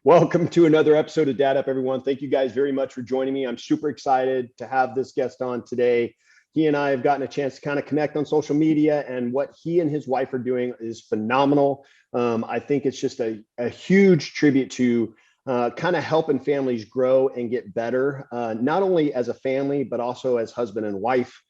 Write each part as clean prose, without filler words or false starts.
Welcome to another episode of Dad Up, everyone. Thank you guys very much for joining me. I'm super excited to have this guest on today. He and I have gotten a chance to kind of connect on social media, and what he and his wife are doing is phenomenal. I think it's just a huge tribute to kind of helping families grow and get better, not only as a family, but also as husband and wife.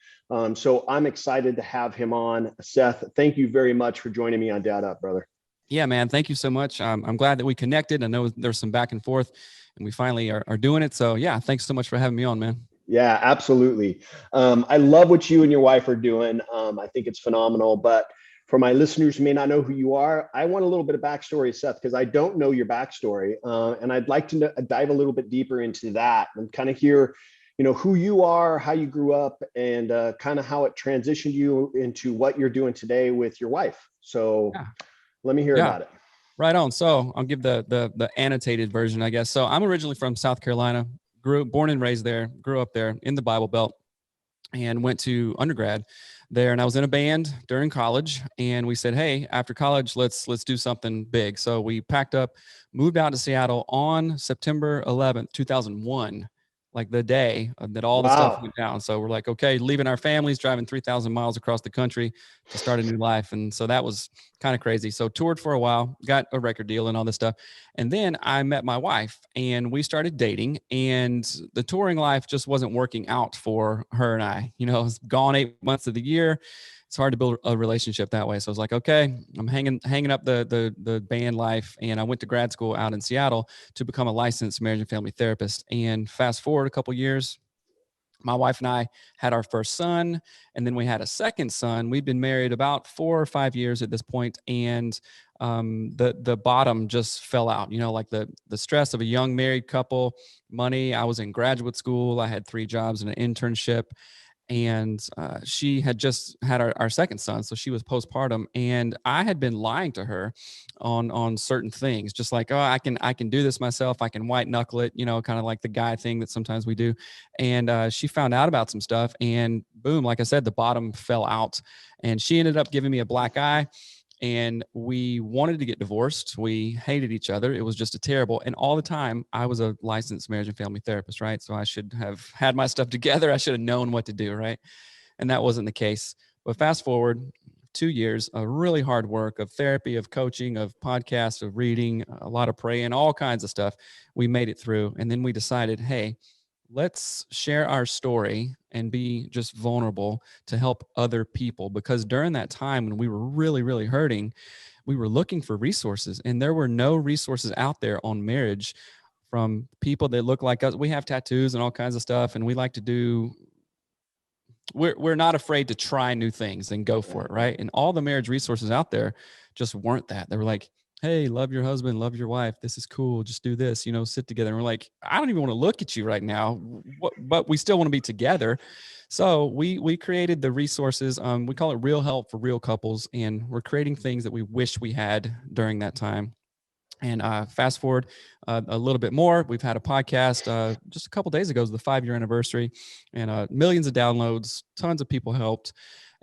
So I'm excited to have him on. Seth, thank you very much for joining me on Dad Up, brother. Yeah, man. Thank you so much. I'm glad that we connected. I know there's some back and forth and we finally are doing it. So yeah, thanks so much for having me on, man. Yeah, absolutely. I love what you and your wife are doing. I think it's phenomenal. But for my listeners who may not know who you are, I want a little bit of backstory, Seth, because I don't know your backstory. And I'd like to dive a little bit deeper into that and kind of hear, who you are, how you grew up, and kind of how it transitioned you into what you're doing today with your wife. So Yeah. Let me hear about it. Right on. So I'll give the annotated version, I guess. So I'm originally from South Carolina, born and raised there, grew up there in the Bible Belt, and went to undergrad there. And I was in a band during college, and we said, hey, after college, let's do something big. So we packed up, moved out to Seattle on September 11th, 2001. Like the day that all the stuff went down. So we're like, okay, leaving our families, driving 3,000 miles across the country to start a new life. And so that was kind of crazy. So toured for a while, got a record deal and all this stuff. And then I met my wife and we started dating, and the touring life just wasn't working out for her and I. I was gone 8 months of the year. It's hard to build a relationship that way. So I was like, okay, I'm hanging up the band life. And I went to grad school out in Seattle to become a licensed marriage and family therapist. And fast forward a couple years, my wife and I had our first son, and then we had a second son. We'd been married about 4 or 5 years at this point, and the bottom just fell out. Like the stress of a young married couple, money. I was in graduate school. I had 3 jobs and an internship. And she had just had our second son, so she was postpartum, and I had been lying to her on certain things, just like, oh, I can do this myself, I can white knuckle it, kind of like the guy thing that sometimes we do. And she found out about some stuff, and boom, like I said, the bottom fell out, and she ended up giving me a black eye. And we wanted to get divorced. We hated each other. It was just a terrible. And all the time, I was a licensed marriage and family therapist, right? So I should have had my stuff together. I should have known what to do, right? And that wasn't the case. But fast forward 2 years of really hard work, of therapy, of coaching, of podcasts, of reading, a lot of praying, all kinds of stuff. We made it through. And then we decided, hey, let's share our story and be just vulnerable to help other people. Because during that time when we were really, really hurting, we were looking for resources, and there were no resources out there on marriage from people that look like us. We have tattoos and all kinds of stuff, and we like to do, we're not afraid to try new things and go for it, right? And all the marriage resources out there just weren't that. They were like, hey, love your husband, love your wife. This is cool. Just do this, sit together. And we're like, I don't even want to look at you right now, but we still want to be together. So we created the resources. We call it Real Help for Real Couples. And we're creating things that we wish we had during that time. And fast forward a little bit more, we've had a podcast just a couple days ago, it was the 5-year anniversary, and millions of downloads, tons of people helped.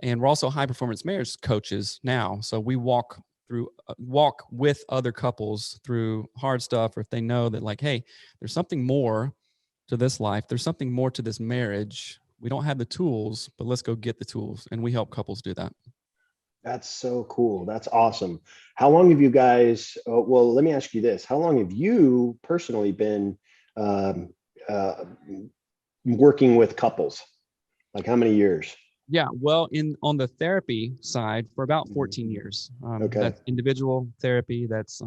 And we're also high performance marriage coaches now. So we walk with other couples through hard stuff, or if they know that, like, hey, there's something more to this life, there's something more to this marriage. We don't have the tools, but let's go get the tools. And we help couples do that. That's so cool. That's awesome. How long have you guys, well, let me ask you this. How long have you personally been working with couples? Like how many years? Yeah, well, on the therapy side for about 14 years. Okay. That's individual therapy, that's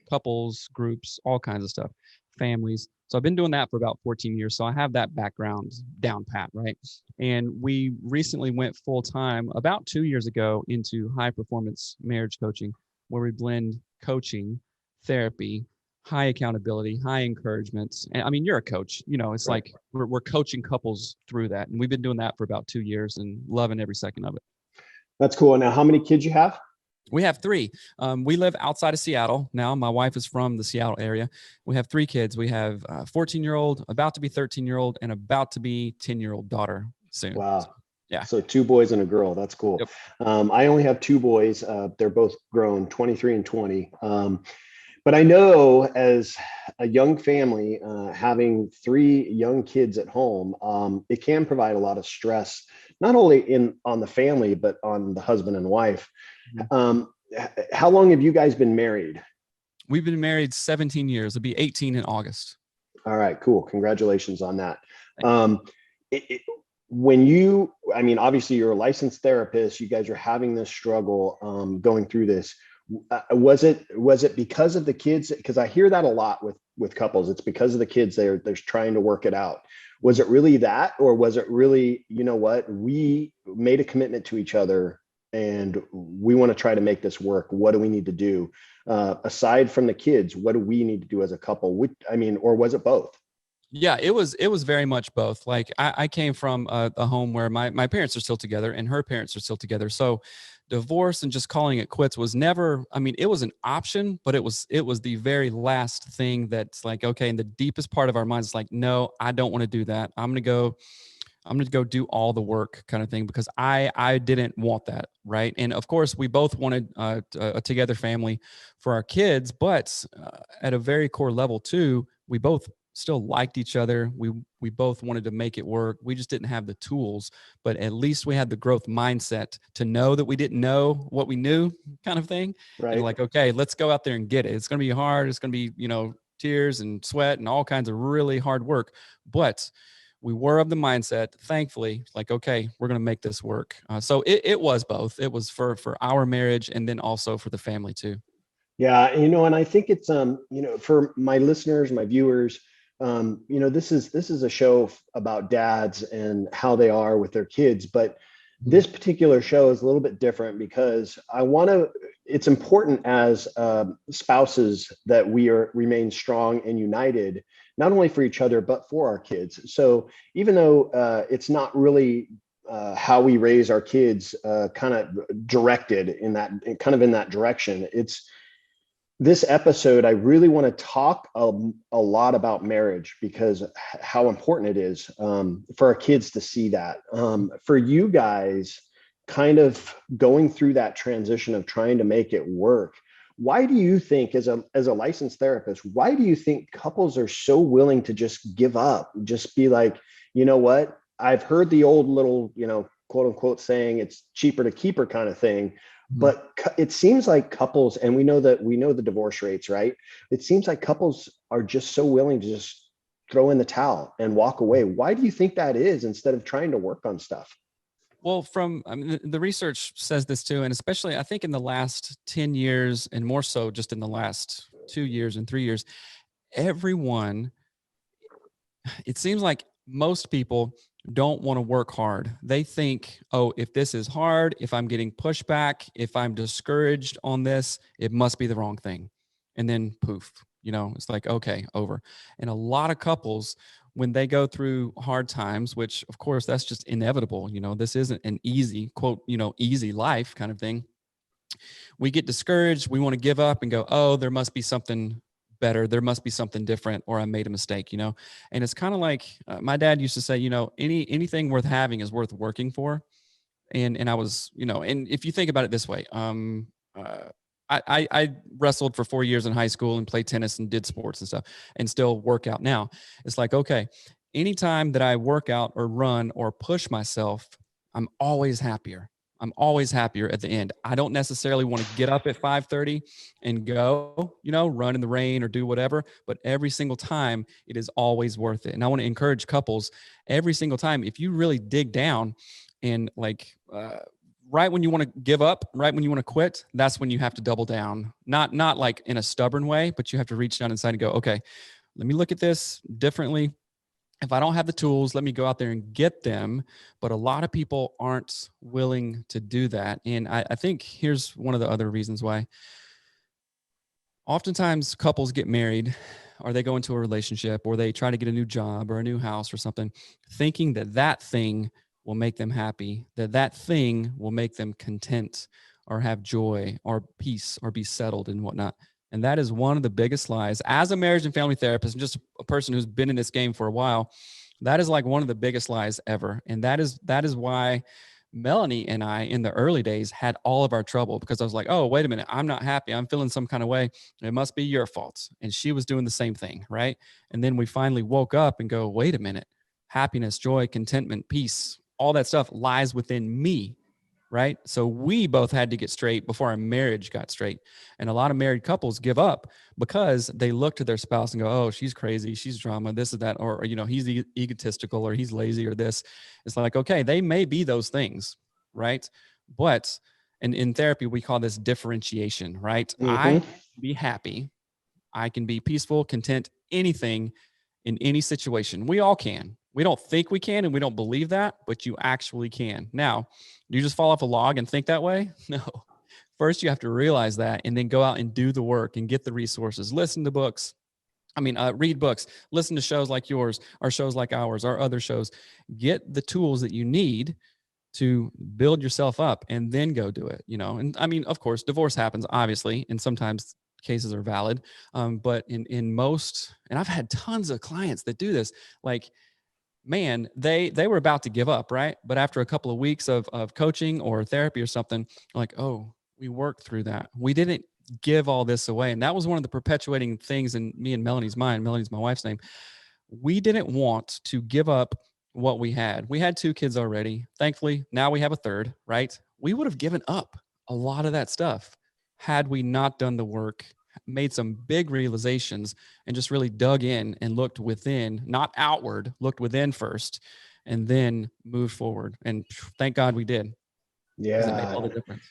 couples, groups, all kinds of stuff, families. So I've been doing that for about 14 years. So I have that background down pat, right? And we recently went full time about 2 years ago into high performance marriage coaching, where we blend coaching, therapy, high accountability, high encouragement. And I mean, you're a coach, it's Right. like we're coaching couples through that. And we've been doing that for about 2 years and loving every second of it. That's cool. Now, how many kids you have? We have 3. We live outside of Seattle now. My wife is from the Seattle area. We have 3 kids. We have a 14-year-old, about to be 13-year-old, and about to be 10-year-old daughter soon. Wow. So, yeah. So 2 boys and a girl. That's cool. Yep. I only have 2 boys. They're both grown, 23 and 20. But I know as a young family, having three young kids at home, it can provide a lot of stress, not only on the family, but on the husband and wife. Mhm. How long have you guys been married? We've been married 17 years. It'll be 18 in August. All right, cool. Congratulations on that. Thank you. Um, it, it, when you, I mean, obviously you're a licensed therapist, you guys are having this struggle, going through this. Was it because of the kids? Because I hear that a lot with couples. It's because of the kids. They're trying to work it out. Was it really that, or was it really, you know what, we made a commitment to each other and we want to try to make this work? What do we need to do? Aside from the kids, what do we need to do as a couple? I mean, or was it both? Yeah, it was very much both. Like I came from a home where my parents are still together and her parents are still together. So divorce and just calling it quits was never, I mean, it was an option, but it was the very last thing that's like, okay, in the deepest part of our minds, it's like, no, I don't want to do that. I'm gonna go do all the work kind of thing because I didn't want that, right? And of course, we both wanted a together family for our kids, but at a very core level too, we both still liked each other. We both wanted to make it work. We just didn't have the tools, but at least we had the growth mindset to know that we didn't know what we knew, kind of thing. And Right. like, okay, let's go out there and get it. It's gonna be hard. It's gonna be tears and sweat and all kinds of really hard work, but we were of the mindset, thankfully, like, okay, we're going to make this work. So it was both. It was for our marriage and then also for the family too. Yeah, and I think it's for my listeners, my viewers, this is a show about dads and how they are with their kids, but this particular show is a little bit different because it's important as spouses that we remain strong and united, not only for each other but for our kids. So even though it's not really how we raise our kids, kind of directed in that direction, it's this episode, I really want to talk a lot about marriage because how important it is, for our kids to see that. For you guys, kind of going through that transition of trying to make it work. Why do you think, as a licensed therapist, why do you think couples are so willing to just give up, just be like, you know what? I've heard the old little, quote unquote saying, it's cheaper to keep her kind of thing. Mhm. But it seems like couples, and we know the divorce rates, right? It seems like couples are just so willing to just throw in the towel and walk away. Why do you think that is, instead of trying to work on stuff? Well, I mean, the research says this too, and especially I think in the last 10 years and more so just in the last 2 years and 3 years, everyone, it seems like most people don't want to work hard. They think, oh, if this is hard, if I'm getting pushback, if I'm discouraged on this, it must be the wrong thing. And then poof, it's like, okay, over. And a lot of couples, when they go through hard times, which of course that's just inevitable, this isn't an easy, quote, easy life kind of thing. We get discouraged. We want to give up and go, oh, there must be something better. There must be something different, or I made a mistake, And it's kind of like my dad used to say, anything worth having is worth working for. And I was, and if you think about it this way, I wrestled for 4 years in high school and played tennis and did sports and stuff and still work out now. It's like, okay, anytime that I work out or run or push myself, I'm always happier. I'm always happier at the end. I don't necessarily want to get up at 5:30 and go, run in the rain or do whatever, but every single time it is always worth it. And I want to encourage couples every single time, if you really dig down and like, right when you want to give up, right when you want to quit, that's when you have to double down. Not like in a stubborn way, but you have to reach down inside and go, okay, let me look at this differently. If I don't have the tools, let me go out there and get them. But a lot of people aren't willing to do that. And I think here's one of the other reasons why. Oftentimes couples get married or they go into a relationship or they try to get a new job or a new house or something, thinking that that thing will make them happy, that that thing will make them content or have joy or peace or be settled and whatnot. And that is one of the biggest lies. As a marriage and family therapist and just a person who's been in this game for a while, that is like one of the biggest lies ever. And that is why Melanie and I in the early days had all of our trouble because I was like, oh, wait a minute, I'm not happy. I'm feeling some kind of way. It must be your fault. And she was doing the same thing. Right. And then we finally woke up and go, wait a minute, happiness, joy, contentment, peace, all that stuff lies within me. Right. So we both had to get straight before our marriage got straight. And a lot of married couples give up because they look to their spouse and go, oh, she's crazy, she's drama, this or that, or, he's egotistical, or he's lazy, or this. It's like, okay, they may be those things, right? But in therapy, we call this differentiation, right? I can be happy, I can be peaceful, content, anything in any situation. We all can. We don't think we can, and we don't believe that, but you actually can. Now, do you just fall off a log and think that way? No. First, you have to realize that, and then go out and do the work and get the resources. Listen to books. Read books, listen to shows like yours, our shows like ours, our other shows. Get the tools that you need to build yourself up, and then go do it. And of course, divorce happens, obviously, and sometimes cases are valid. But in most, and I've had tons of clients that do this, like, man, they were about to give up, right? But after a couple of weeks of coaching or therapy or something, like, oh, we worked through that. We didn't give all this away. And that was one of the perpetuating things in me and Melanie's mind. Melanie's my wife's name. We didn't want to give up what we had. We had 2 kids already. Thankfully, now we have a third, right? We would have given up a lot of that stuff had we not done the work, made some big realizations, and just really dug in and looked within, not outward, looked within first, and then moved forward. And thank God we did. Because it made all the difference.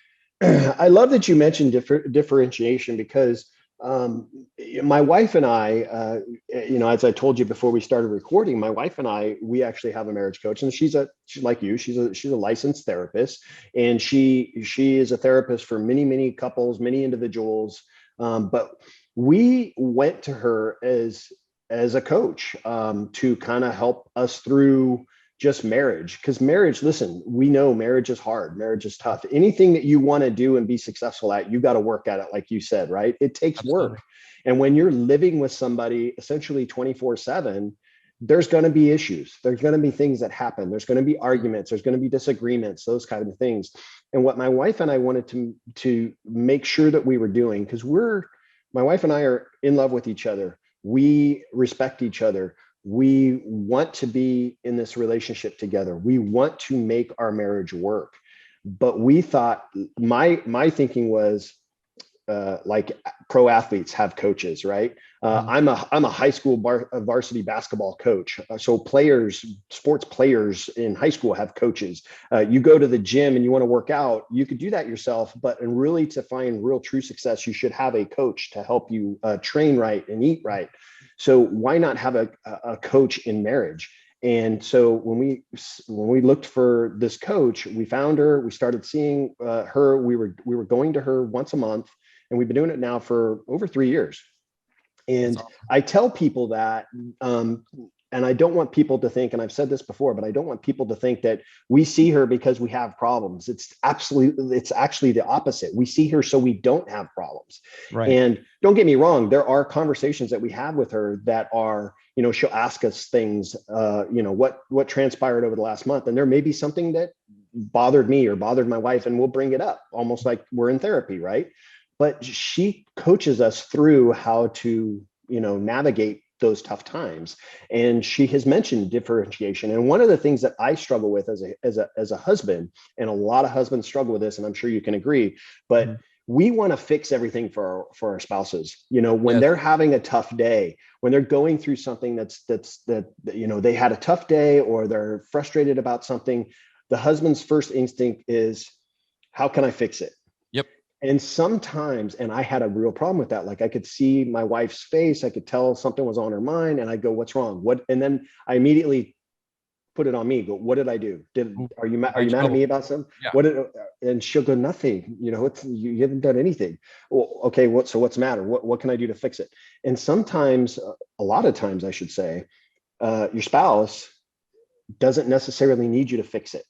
I love that you mentioned differentiation, because my wife and I, as I told you before we started recording, my wife and I, we actually have a marriage coach, and she's like you, she's a licensed therapist, and she is a therapist for many couples, many individuals. But we went to her as a coach to kind of help us through just marriage. Because marriage, listen, we know marriage is hard. Marriage is tough. Anything that you want to do and be successful at, you got to work at it. Like you said, right? It takes Absolutely. work. And when you're living with somebody essentially 24/7, there's going to be issues. There's going to be things that happen. There's going to be arguments. There's going to be disagreements, those kind of things. And what my wife and I wanted to make sure that we were doing, because my wife and I are in love with each other. We respect each other. We want to be in this relationship together. We want to make our marriage work. But we thought, my thinking was, like pro athletes have coaches, right? I'm a high school varsity basketball coach. So sports players in high school have coaches. You go to the gym and you want to work out, you could do that yourself, but really to find real true success, you should have a coach to help you train right and eat right. So why not have a coach in marriage? And so when we looked for this coach, we found her. We started seeing her. We were going to her once a month, and we've been doing it now for over 3 years. And awesome. I tell people that, and I don't want people to think, and I've said this before, but I don't want people to think that we see her because we have problems. It's actually the opposite. We see her so we don't have problems. Right. And don't get me wrong, there are conversations that we have with her that are, she'll ask us things, what transpired over the last month. And there may be something that bothered me or bothered my wife, and we'll bring it up almost like we're in therapy, right? But she coaches us through how to, navigate those tough times. And she has mentioned differentiation. And one of the things that I struggle with as a husband, and a lot of husbands struggle with this, and I'm sure you can agree, but we want to fix everything for our spouses. When they're having a tough day, when they're going through something that they had a tough day, or they're frustrated about something, the husband's first instinct is, how can I fix it? And sometimes, and I had a real problem with that. Like, I could see my wife's face. I could tell something was on her mind, and I go, what's wrong? And then I immediately put it on me. Go, what did I do? Are you mad at me about something? Yeah. And she'll go, nothing, you haven't done anything. Well, okay. So what's the matter? What can I do to fix it? And sometimes, a lot of times I should say, your spouse doesn't necessarily need you to fix it.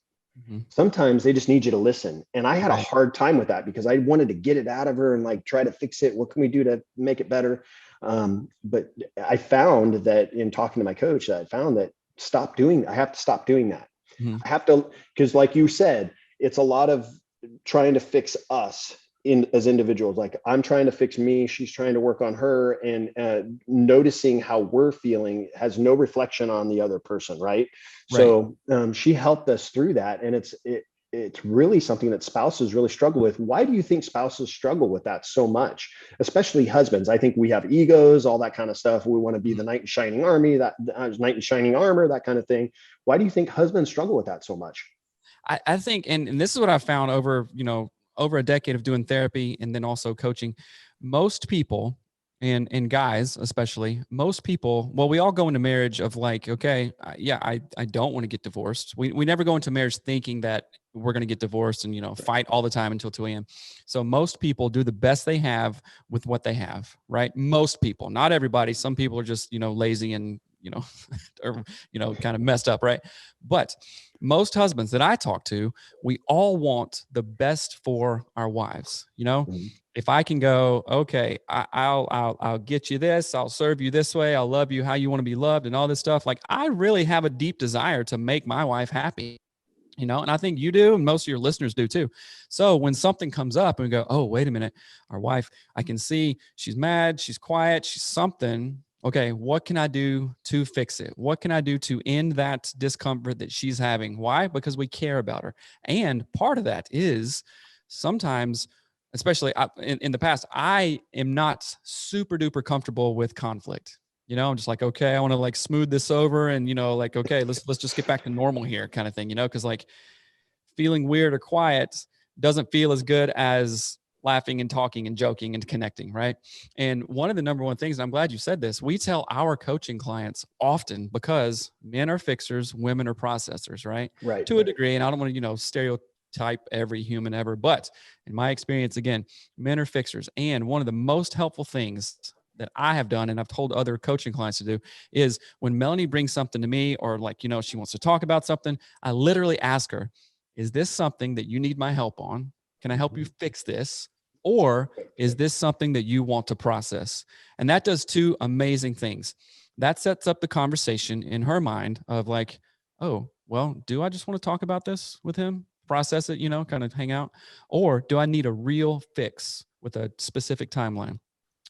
Sometimes they just need you to listen. And I had a hard time with that, because I wanted to get it out of her and like try to fix it. What can we do to make it better? But I found that in talking to my coach, I found that I have to stop doing that. I have to, because like you said, it's a lot of trying to fix us as individuals. Like, I'm trying to fix me, she's trying to work on her, and noticing how we're feeling has no reflection on the other person, right? So she helped us through that, and it's really something that spouses really struggle with. Why do you think spouses struggle with that so much, especially husbands? I think we have egos, all that kind of stuff. We want to be the knight in shining army, that knight in shining armor, that kind of thing. Why do you think husbands struggle with that so much? I think, and this is what I found over, over a decade of doing therapy and then also coaching, most people, and guys especially, most people, well, we all go into marriage of like, okay, I don't want to get divorced. We never go into marriage thinking that we're going to get divorced and fight all the time until 2 a.m. So most people do the best they have with what they have, right? Most people, not everybody. Some people are just lazy and or kind of messed up, right? But most husbands that I talk to, we all want the best for our wives. If I can go, okay, I'll get you this, I'll serve you this way, I'll love you how you want to be loved, and all this stuff. Like, I really have a deep desire to make my wife happy. And I think you do, and most of your listeners do too. So when something comes up and we go, oh, wait a minute, our wife, I can see she's mad, she's quiet, she's something. Okay, what can I do to fix it? What can I do to end that discomfort that she's having? Why? Because we care about her. And part of that is sometimes, especially in the past, I am not super duper comfortable with conflict. I'm just like, okay, I want to like smooth this over and, like, okay, let's just get back to normal here kind of thing, because like feeling weird or quiet doesn't feel as good as laughing and talking and joking and connecting, right? And one of the number one things, and I'm glad you said this, we tell our coaching clients often, because men are fixers, women are processors, right? Right. To a degree, and I don't want to, stereotype every human ever, but in my experience, again, men are fixers. And one of the most helpful things that I have done, and I've told other coaching clients to do, is when Melanie brings something to me, or like, she wants to talk about something, I literally ask her, is this something that you need my help on? Can I help you fix this? Or is this something that you want to process? And that does two amazing things. That sets up the conversation in her mind of like, oh, well, do I just want to talk about this with him? Process it, kind of hang out? Or do I need a real fix with a specific timeline?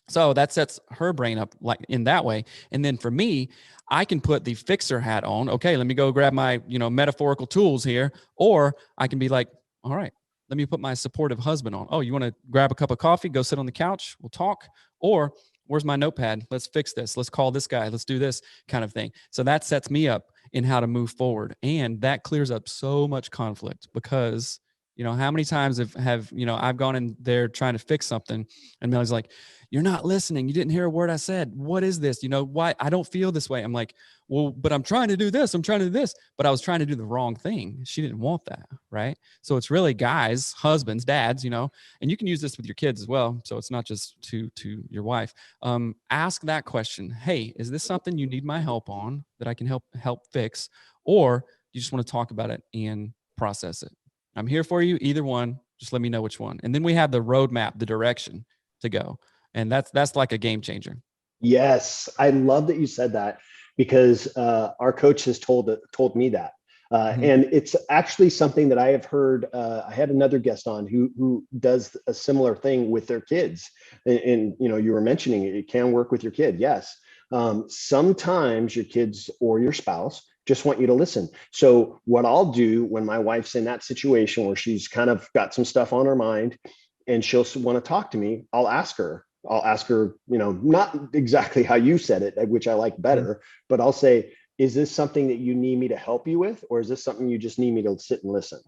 So that sets her brain up like in that way. And then for me, I can put the fixer hat on. Okay, let me go grab my, metaphorical tools here. Or I can be like, all right, let me put my supportive husband on. Oh, you want to grab a cup of coffee, go sit on the couch, we'll talk. Or where's my notepad? Let's fix this. Let's call this guy. Let's do this kind of thing. So that sets me up in how to move forward. And that clears up so much conflict, because how many times have I've gone in there trying to fix something and Melly's like, you're not listening. You didn't hear a word I said. What is this? Why I don't feel this way. I'm like, well, but I'm trying to do this. I'm trying to do this, but I was trying to do the wrong thing. She didn't want that. Right. So it's really guys, husbands, dads, and you can use this with your kids as well. So it's not just to your wife. Ask that question. Hey, is this something you need my help on that I can help fix? Or you just want to talk about it and process it? I'm here for you. Either one, just let me know which one. And then we have the roadmap, the direction to go. And that's like a game changer. Yes, I love that you said that, because our coach has told me that. And it's actually something that I have heard. I had another guest on who does a similar thing with their kids. And you were mentioning it can work with your kid. Yes. Sometimes your kids or your spouse just want you to listen. So what I'll do when my wife's in that situation where she's kind of got some stuff on her mind and she'll want to talk to me, I'll ask her, not exactly how you said it, which I like better, but I'll say, is this something that you need me to help you with? Or is this something you just need me to sit and listen?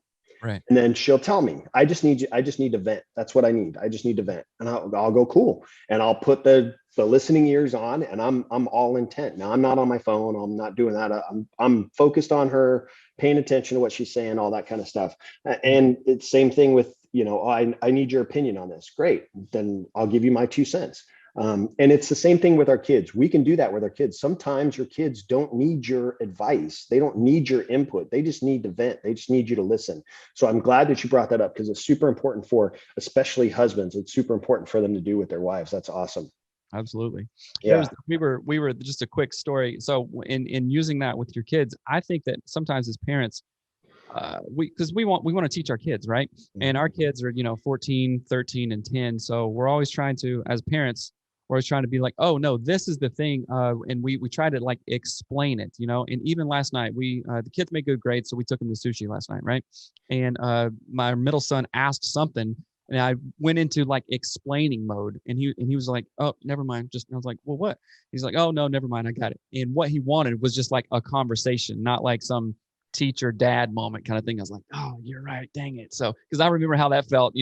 Right. And then she'll tell me, I just need to vent. That's what I need. I just need to vent. And I'll go, cool. And I'll put the listening ears on, and I'm all intent. Now I'm not on my phone. I'm not doing that. I'm focused on her, paying attention to what she's saying, all that kind of stuff. And it's same thing with, I need your opinion on this. Great. Then I'll give you my 2 cents. And it's the same thing with our kids. We can do that with our kids. Sometimes your kids don't need your advice. They don't need your input. They just need to vent. They just need you to listen. So I'm glad that you brought that up, because it's super important for especially husbands. It's super important for them to do with their wives. That's awesome. Absolutely. Yeah. We were just a quick story. So in using that with your kids, I think that sometimes as parents, because we want to teach our kids, right? And our kids are 14, 13, and 10. So we're always trying to, as parents, we're always trying to be like, oh no, this is the thing, and we try to like explain it, and even last night the kids made good grades, so we took them to sushi last night, right? And my middle son asked something, and I went into like explaining mode, and he was like, oh, never mind, just, I was like, well, what? He's like, oh no, never mind, I got it. And what he wanted was just like a conversation, not like some teacher dad moment kind of thing. I was like, oh, you're right, dang it. So because I remember how that felt,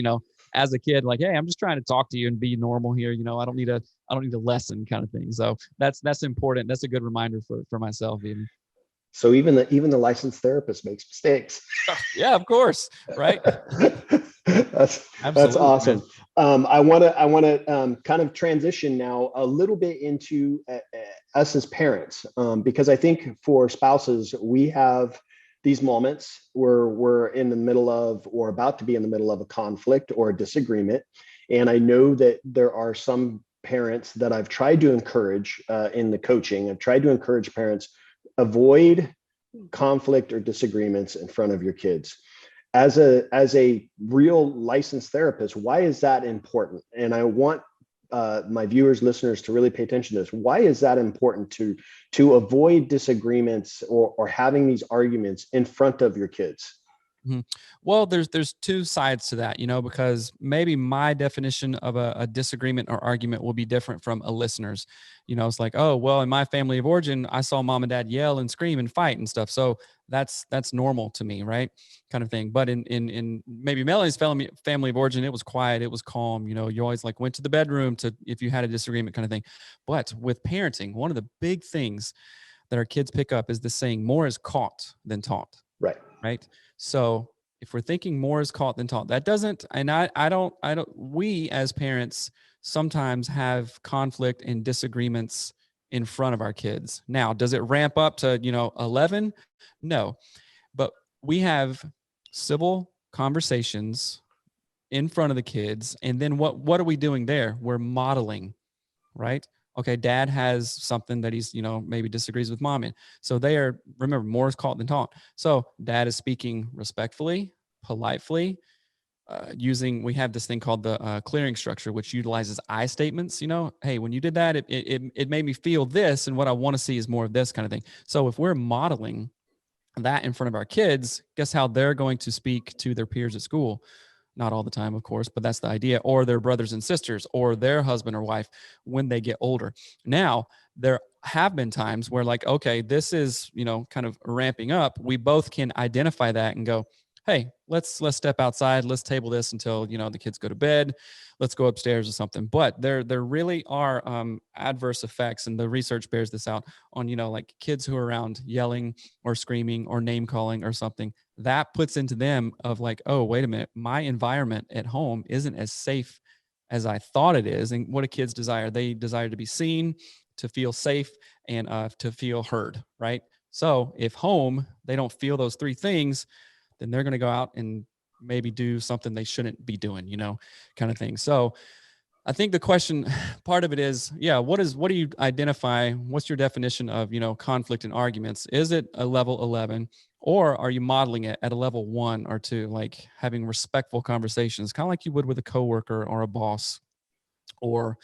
as a kid, like, hey, I'm just trying to talk to you and be normal here, I don't need a lesson kind of thing. So that's important. That's a good reminder for myself even. So even the licensed therapist makes mistakes. Yeah, of course, right? That's awesome. I want to kind of transition now a little bit into us as parents, because I think for spouses, we have these moments where we're in the middle of, or about to be in the middle of, a conflict or a disagreement. And I know that there are some parents that I've tried to encourage in the coaching. I've tried to encourage parents, avoid conflict or disagreements in front of your kids. As a real licensed therapist, why is that important? And I want my viewers, listeners, to really pay attention to this. Why is that important to avoid disagreements or having these arguments in front of your kids? Mm-hmm. Well, there's two sides to that, because maybe my definition of a disagreement or argument will be different from a listener's. It's like, oh, well, in my family of origin, I saw mom and dad yell and scream and fight and stuff. So that's normal to me, right? Kind of thing. But in maybe Melanie's family of origin, it was quiet, it was calm. You always like went to the bedroom if you had a disagreement, kind of thing. But with parenting, one of the big things that our kids pick up is the saying, more is caught than taught. Right. Right. So if we're thinking more is caught than taught, that doesn't, and I don't, we as parents sometimes have conflict and disagreements in front of our kids. Now, does it ramp up to, 11? No, but we have civil conversations in front of the kids. And then what are we doing there? We're modeling, right? Okay, dad has something that he's, maybe disagrees with mom in. So remember, more is caught than taught. So dad is speaking respectfully, politely, we have this thing called the clearing structure, which utilizes I statements. Hey, when you did that, it made me feel this, and what I want to see is more of this kind of thing. So if we're modeling that in front of our kids, guess how they're going to speak to their peers at school? Not all the time, of course, but that's the idea. Or their brothers and sisters, or their husband or wife when they get older. Now, there have been times where, like, okay, this is, kind of ramping up. We both can identify that and go, hey, let's step outside. Let's table this until, the kids go to bed. Let's go upstairs or something. But there really are adverse effects, and the research bears this out on, like kids who are around yelling or screaming or name calling or something. That puts into them of like, oh, wait a minute, my environment at home isn't as safe as I thought it is. And what do kids desire? They desire to be seen, to feel safe, and to feel heard, right? So if home, they don't feel those three things, then they're going to go out and maybe do something they shouldn't be doing, kind of thing. So I think the question, part of it is, what do you identify? What's your definition of, conflict and arguments? Is it a level 11, or are you modeling it at a level 1 or 2, like having respectful conversations, kind of like you would with a coworker or a boss or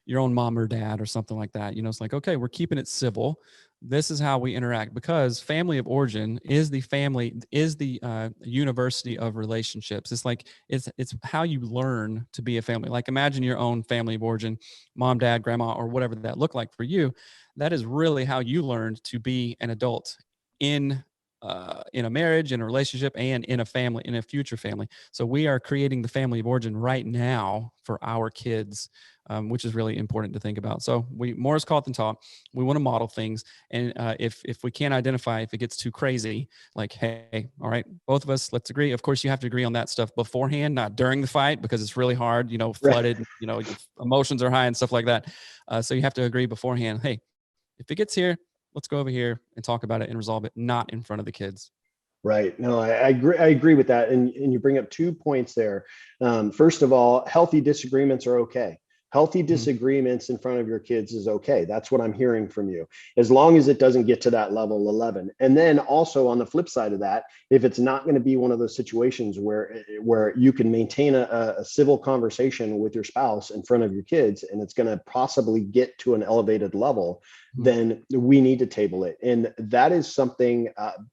your own mom or dad or something like that? It's like, okay, we're keeping it civil. This is how we interact, because family of origin is the university of relationships. It's like, it's how you learn to be a family. Like, imagine your own family of origin, mom, dad, grandma, or whatever that looked like for you. That is really how you learned to be an adult in a marriage, in a relationship, and in a family, in a future family. So we are creating the family of origin right now for our kids, which is really important to think about. So more is caught than taught. We want to model things. And if we can't identify, if it gets too crazy, like, hey, all right, both of us, let's agree. Of course, you have to agree on that stuff beforehand, not during the fight, because it's really hard, flooded, emotions are high and stuff like that. So you have to agree beforehand. Hey, if it gets here, let's go over here and talk about it and resolve it, not in front of the kids. Right. No, I agree with that. And you bring up 2 points there. First of all, healthy disagreements are okay. Healthy disagreements in front of your kids is okay. That's what I'm hearing from you, as long as it doesn't get to that level 11. And then also on the flip side of that, if it's not going to be one of those situations where you can maintain a civil conversation with your spouse in front of your kids, and it's going to possibly get to an elevated level, then we need to table it. And that is something,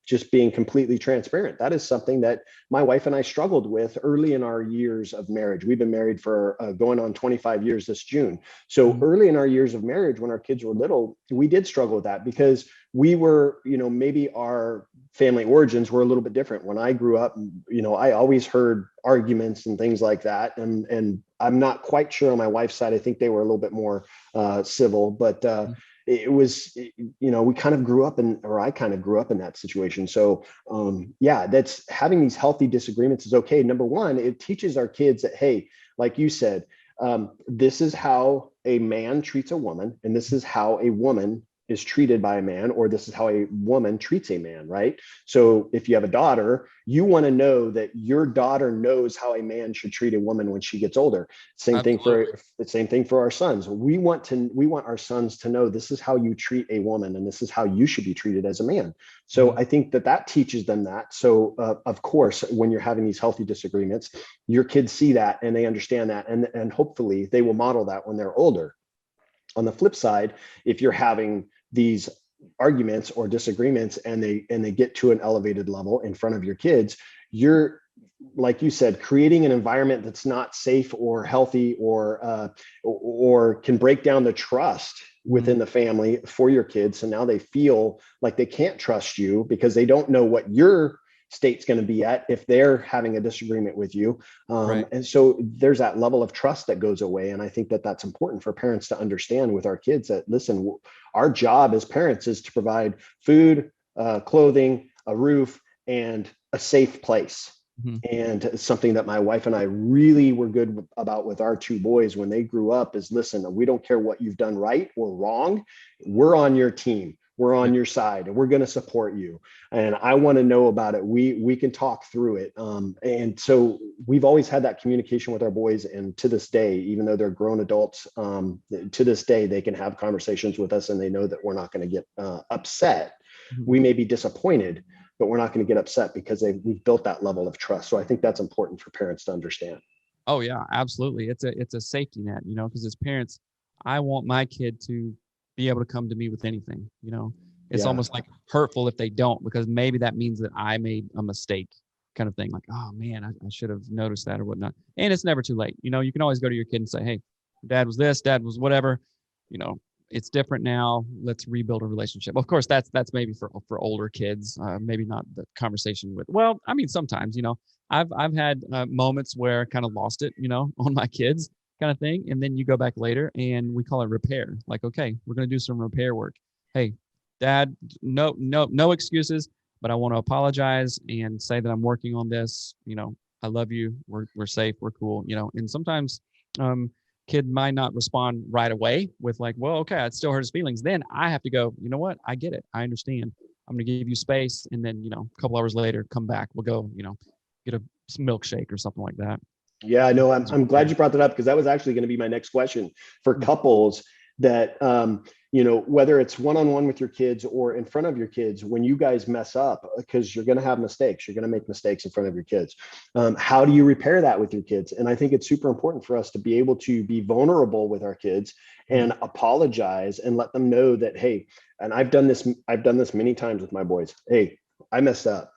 just being completely transparent, that is something that my wife and I struggled with early in our years of marriage. We've been married for going on 25 years this June. So early in our years of marriage, when our kids were little, we did struggle with that, because we were, maybe our family origins were a little bit different. When I grew up, I always heard arguments and things like that. And I'm not quite sure on my wife's side. I think they were a little bit more civil, but it was, we kind of grew up I kind of grew up in that situation. So that's, having these healthy disagreements is okay. Number one, it teaches our kids that, hey, like you said, this is how a man treats a woman, and this is how a woman is treated by a man, or this is how a woman treats a man, right? So if you have a daughter, you want to know that your daughter knows how a man should treat a woman when she gets older. Same thing for our sons. We want our sons to know, this is how you treat a woman, and this is how you should be treated as a man. So I think that teaches them that. So of course, when you're having these healthy disagreements, your kids see that and they understand that, and hopefully they will model that when they're older. On the flip side, if you're having these arguments or disagreements and they get to an elevated level in front of your kids, you're, like you said, creating an environment that's not safe or healthy, or can break down the trust within the family for your kids. So now they feel like they can't trust you because they don't know what your state's going to be at if they're having a disagreement with you. Right. And so there's that level of trust that goes away. And I think that that's important for parents to understand with our kids, that, listen, our job as parents is to provide food, clothing, a roof, and a safe place. And something that my wife and I really were good about with our two boys when they grew up is, listen, we don't care what you've done right or wrong. We're on your team. We're on your side, and we're going to support you. And I want to know about it. We can talk through it. And so we've always had that communication with our boys. And to this day, even though they're grown adults, to this day, they can have conversations with us, and they know that we're not going to get upset. We may be disappointed, but we're not going to get upset because we've built that level of trust. So I think that's important for parents to understand. Oh yeah, absolutely. It's a safety net, because as parents, I want my kid to be able to come to me with anything. It's almost like hurtful if they don't, because maybe that means that I made a mistake, kind of thing. Like, oh man, I should have noticed that or whatnot. And it's never too late. You can always go to your kid and say, hey, dad was this, dad was whatever, it's different now. Let's rebuild a relationship. Of course, that's maybe for older kids, maybe not the conversation with, well, I mean, sometimes, I've had moments where I kind of lost it, on my kids, kind of thing. And then you go back later and we call it repair. Like, okay, we're going to do some repair work. Hey, dad, no excuses, but I want to apologize and say that I'm working on this. I love you. We're safe. We're cool. And sometimes, kid might not respond right away with like, well, okay, it still hurt his feelings. Then I have to go, you know what? I get it. I understand. I'm going to give you space. And then, a couple hours later, come back. We'll go, get a milkshake or something like that. Yeah, I know. I'm glad you brought that up, because that was actually going to be my next question for couples that, whether it's one-on-one with your kids or in front of your kids, when you guys mess up, because you're going to have mistakes, you're going to make mistakes in front of your kids. How do you repair that with your kids? And I think it's super important for us to be able to be vulnerable with our kids and apologize and let them know that, hey, and I've done this many times with my boys. Hey, I messed up.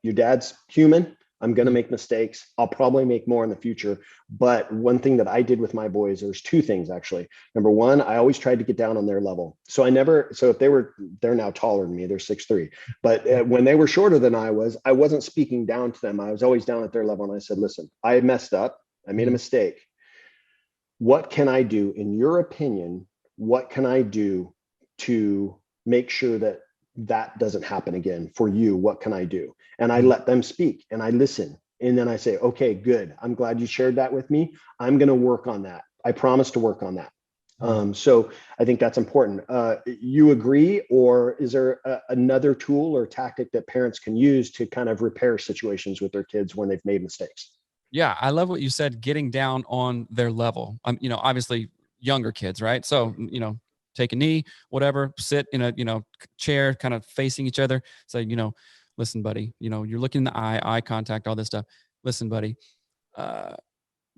Your dad's human. I'm going to make mistakes. I'll probably make more in the future. But one thing that I did with my boys, there's two things actually. Number one, I always tried to get down on their level. So if they're now taller than me, they're 6'3". But when they were shorter than I wasn't speaking down to them. I was always down at their level. And I said, listen, I messed up. I made a mistake. What can I do, in your opinion? What can I do to make sure that doesn't happen again for you? What can I do? And I let them speak and I listen. And then I say, okay, good. I'm glad you shared that with me. I'm going to work on that. I promise to work on that. So I think that's important. You agree, or is there another tool or tactic that parents can use to kind of repair situations with their kids when they've made mistakes? Yeah, I love what you said, getting down on their level. Obviously younger kids, right? So, take a knee, whatever, sit in a, chair, kind of facing each other. Say, listen, buddy, you're looking in the eye contact, all this stuff. Listen, buddy, uh,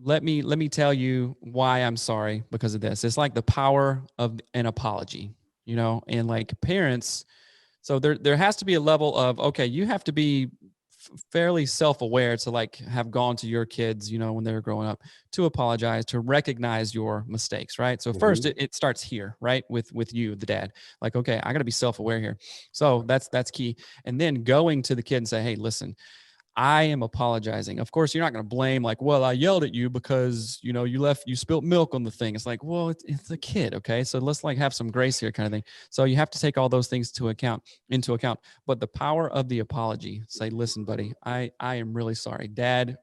let me tell you why I'm sorry because of this. It's like the power of an apology, and like parents. So there has to be a level of, okay, you have to be fairly self-aware to like have gone to your kids, when they were growing up, to apologize, to recognize your mistakes, right? So first it starts here, right? With you, the dad. Like, okay, I got to be self-aware here. So that's key. And then going to the kid and say, hey, listen, I am apologizing. Of course, you're not going to blame like, well, I yelled at you because, you spilt milk on the thing. It's like, well, it's a kid. Okay. So let's like have some grace here kind of thing. So you have to take all those things into account, but the power of the apology, say, listen, buddy, I am really sorry. Dad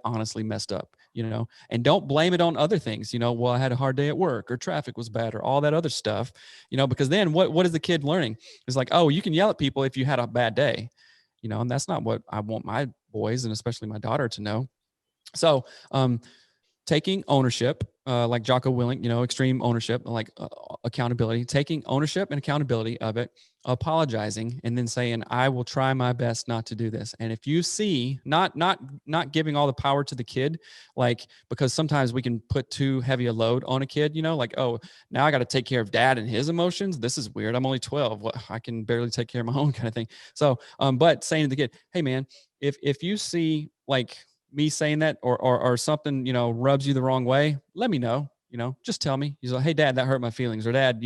honestly messed up, and don't blame it on other things, well, I had a hard day at work or traffic was bad or all that other stuff, because then what is the kid learning? It's like, oh, you can yell at people if you had a bad day, and that's not what I want my boys and especially my daughter to know. So, taking ownership, like Jocko Willink, extreme ownership, like accountability, taking ownership and accountability of it, apologizing, and then saying, I will try my best not to do this. And if you see, not giving all the power to the kid, like, because sometimes we can put too heavy a load on a kid, like, oh, now I got to take care of dad and his emotions. This is weird. I'm only 12. What, I can barely take care of my own kind of thing. So, but saying to the kid, hey man, if you see like me saying that or something, rubs you the wrong way, let me know, just tell me. He's like, hey dad, that hurt my feelings. Or dad,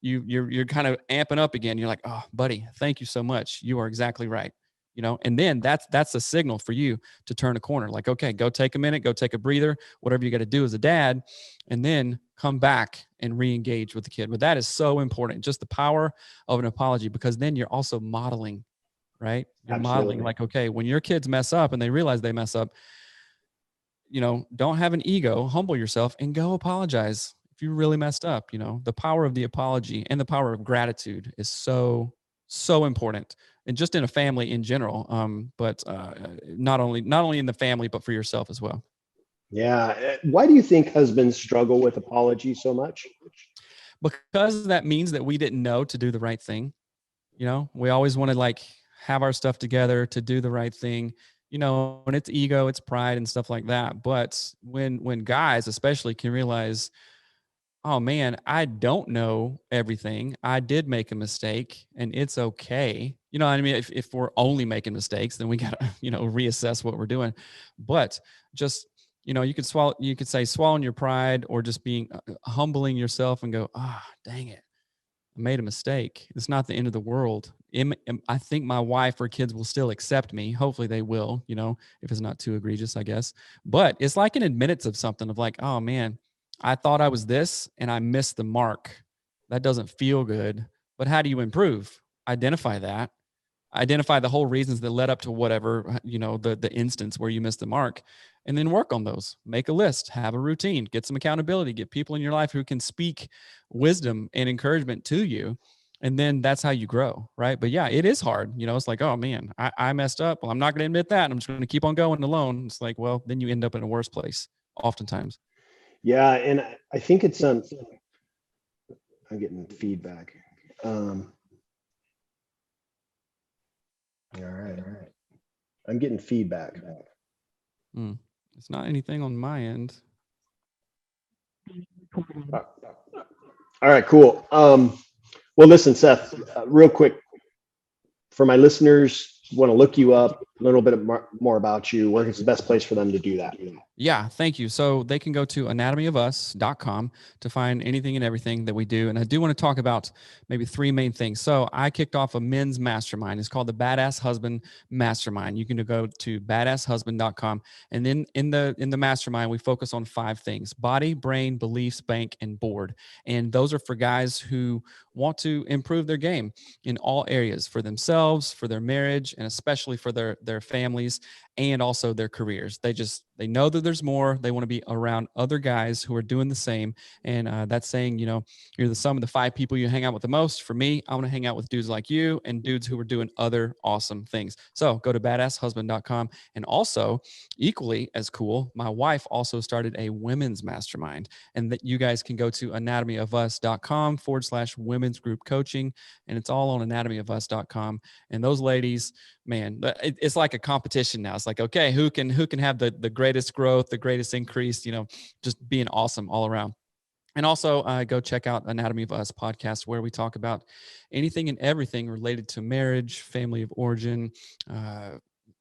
you're kind of amping up again. You're like, oh buddy, thank you so much. You are exactly right. And then that's a signal for you to turn a corner. Like, okay, go take a minute, go take a breather, whatever you got to do as a dad, and then come back and re-engage with the kid. But that is so important. Just the power of an apology, because then you're also modeling, right? You're modeling like, okay, when your kids mess up and they realize they mess up, don't have an ego, humble yourself and go apologize if you really messed up. The power of the apology and the power of gratitude is so, so important. And just in a family in general, but not only in the family, but for yourself as well. Yeah. Why do you think husbands struggle with apology so much? Because that means that we didn't know to do the right thing. We always want to like have our stuff together to do the right thing, when it's ego, it's pride and stuff like that. But when guys especially can realize, oh man, I don't know everything. I did make a mistake and it's okay. You know what I mean? If we're only making mistakes, then we got to, reassess what we're doing. But just, you could say swallowing your pride, or just being humbling yourself and go, ah, oh, dang it, I made a mistake. It's not the end of the world. I think my wife or kids will still accept me. Hopefully they will, if it's not too egregious, I guess. But it's like an admittance of something of like, oh man, I thought I was this and I missed the mark. That doesn't feel good. But how do you improve? Identify that. Identify the whole reasons that led up to whatever, the instance where you missed the mark, and then work on those. Make a list, have a routine, get some accountability, get people in your life who can speak wisdom and encouragement to you. And then that's how you grow, right? But yeah, it is hard. It's like, oh man, I messed up. Well, I'm not going to admit that. I'm just going to keep on going alone. It's like, well, then you end up in a worse place oftentimes. Yeah. And I think it's, I'm getting feedback. All right. I'm getting feedback. It's not anything on my end. All right, cool. Well, listen, Seth, real quick, for my listeners who want to look you up, a little bit more about you, where is the best place for them to do that? Yeah, thank you. So they can go to anatomyofus.com to find anything and everything that we do. And I do want to talk about maybe three main things. So I kicked off a men's mastermind. It's called the Badass Husband Mastermind. You can go to badasshusband.com. And then in the mastermind, we focus on 5 things: body, brain, beliefs, bank, and board. And those are for guys who want to improve their game in all areas, for themselves, for their marriage, and especially for their families. and also their careers. They know that there's more. They want to be around other guys who are doing the same. And that's saying, you're the sum of the 5 people you hang out with the most. For me, I want to hang out with dudes like you and dudes who are doing other awesome things. So go to badasshusband.com. And also, equally as cool, my wife also started a women's mastermind, and that you guys can go to anatomyofus.com/women's group coaching. And it's all on anatomyofus.com. And those ladies, man, it's like a competition now. It's like, okay, who can have the greatest growth, the greatest increase, just being awesome all around. And also go check out Anatomy of Us podcast, where we talk about anything and everything related to marriage, family of origin,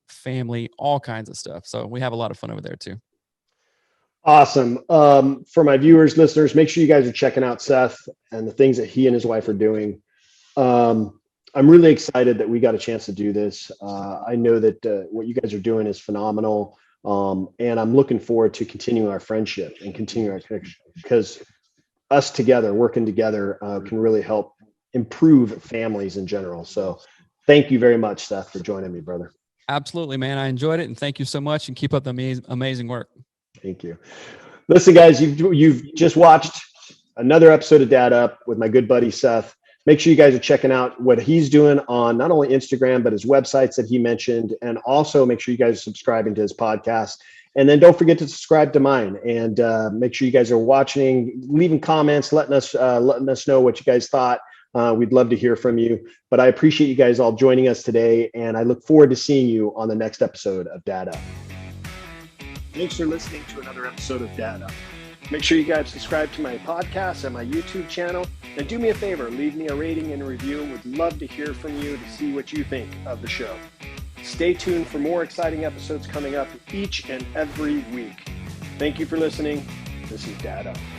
family, all kinds of stuff. So we have a lot of fun over there too. Awesome. For my viewers, listeners, make sure you guys are checking out Seth and the things that he and his wife are doing. I'm really excited that we got a chance to do this. I know that what you guys are doing is phenomenal. And I'm looking forward to continuing our friendship and continuing our connection, because us together, working together, can really help improve families in general. So thank you very much, Seth, for joining me, brother. Absolutely, man. I enjoyed it. And thank you so much, and keep up the amazing work. Thank you. Listen, guys, you've just watched another episode of Dad Up with my good buddy, Seth. Make sure you guys are checking out what he's doing on not only Instagram, but his websites that he mentioned. And also make sure you guys are subscribing to his podcast. And then don't forget to subscribe to mine, and make sure you guys are watching, leaving comments, letting us know what you guys thought. We'd love to hear from you. But I appreciate you guys all joining us today, and I look forward to seeing you on the next episode of Dad Up. Thanks for listening to another episode of Dad Up. Make sure you guys subscribe to my podcast and my YouTube channel. And do me a favor, leave me a rating and a review. Would love to hear from you to see what you think of the show. Stay tuned for more exciting episodes coming up each and every week. Thank you for listening. This is Dad Up.